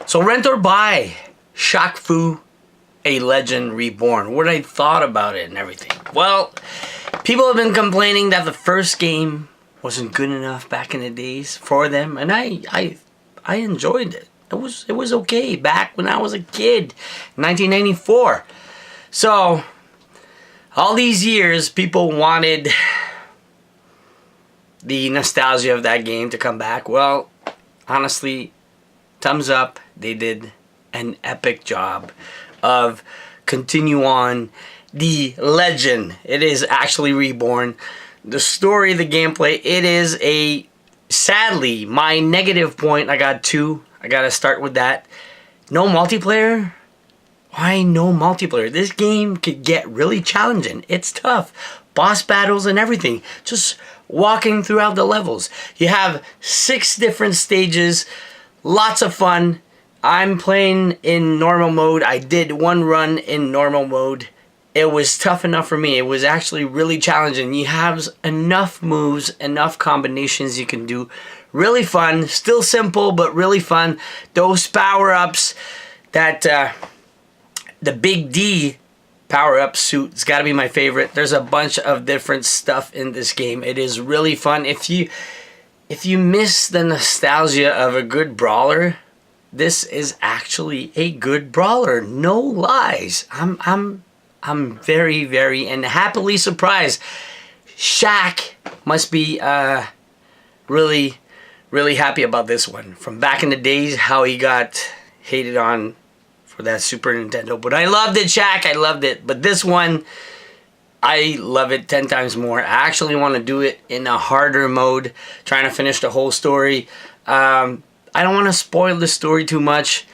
So rent or buy Shaq-Fu, A Legend Reborn. What I thought about it and everything. Well, people have been complaining that the first game wasn't good enough back in the days for them, and I enjoyed it. It was okay back when I was a kid, 1994. So all these years, people wanted the nostalgia of that game to come back. Well, honestly, thumbs up. They did an epic job of continue on the legend. It is actually Reborn. The story, the gameplay, it is a, sadly, my negative point. I got two. I gotta start with that. No multiplayer? Why no multiplayer? This game could get really challenging. It's tough. Boss battles and everything. Just walking throughout the levels. You have 6 different stages. Lots of fun. I'm playing in normal mode. I did one run in normal mode. It was tough enough for me. It was actually really challenging. You have enough moves, enough combinations you can do. Really fun. Still simple, but really fun. Those power-ups, that the Big D power-up suit, it's got to be my favorite. There's a bunch of different stuff in this game. It is really fun. If you miss the nostalgia of a good brawler, this is actually a good brawler. No lies. I'm very, very and happily surprised. Shaq must be really, really happy about this one. From back in the days, how he got hated on for that Super Nintendo. But I loved it, Shaq. I loved it. But this one, I love it 10 times more. I actually want to do it in a harder mode, trying to finish the whole story. I don't want to spoil the story too much.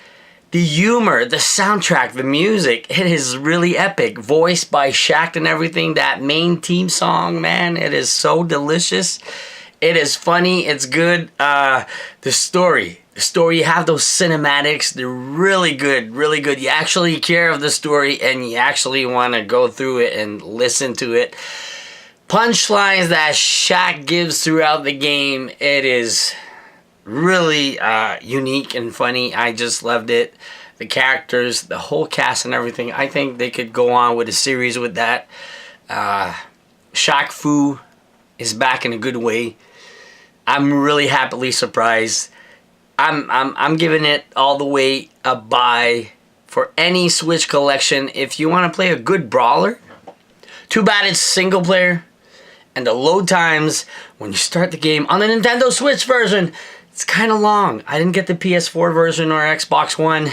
The humor, the soundtrack, the music, it is really epic. Voiced by Shaq and everything. That main team song, man, it is so delicious. It is funny. It's good. The story, you have those cinematics. They're really good, really good. You actually care of the story and you actually want to go through it and listen to it. Punchlines that Shaq gives throughout the game, it is really unique and funny. I just loved it. The characters, the whole cast and everything. I think they could go on with a series with that. Shaq-Fu is back in a good way. I'm really happily surprised. I'm giving it all the way a buy for any Switch collection. If you want to play a good brawler, too bad it's single player. And the load times when you start the game on the Nintendo Switch version, it's kind of long. I didn't get the PS4 version or Xbox One.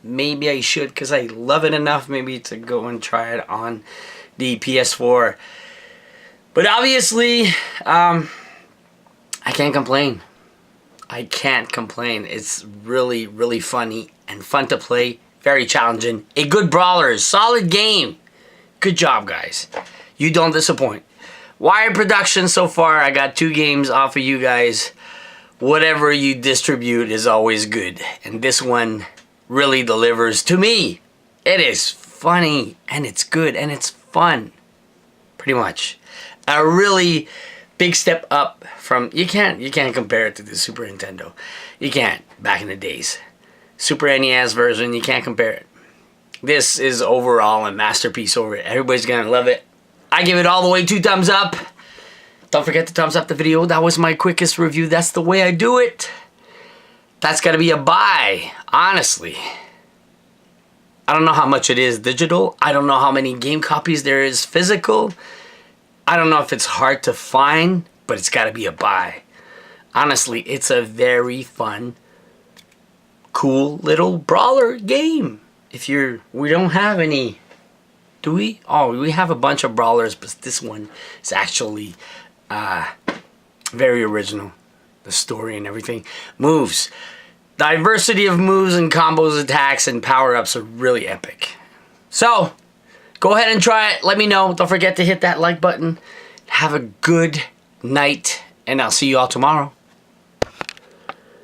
Maybe I should, because I love it enough maybe to go and try it on the PS4. But obviously, I can't complain. I can't complain. It's really, really funny and fun to play. Very challenging. A good brawler. Solid game. Good job, guys. You don't disappoint. Wire production so far. I got 2 games off of you guys. Whatever you distribute is always good. And this one really delivers to me. It is funny and it's good and it's fun. Pretty much. A really big step up from, you can't compare it to the Super Nintendo. You can't, back in the days. Super NES version, you can't compare it. This is overall a masterpiece over it. Everybody's gonna love it. I give it all the way 2 thumbs up. Don't forget to thumbs up the video. That was my quickest review. That's the way I do it. That's gotta be a buy, honestly. I don't know how much it is digital. I don't know how many game copies there is physical. I don't know if it's hard to find, but it's gotta be a buy. Honestly, it's a very fun, cool little brawler game. We don't have any, do we? Oh, we have a bunch of brawlers, but this one is actually very original. The story and everything. Moves. Diversity of moves and combos, attacks, and power-ups are really epic. So, go ahead and try it. Let me know. Don't forget to hit that like button. Have a good night, and I'll see you all tomorrow.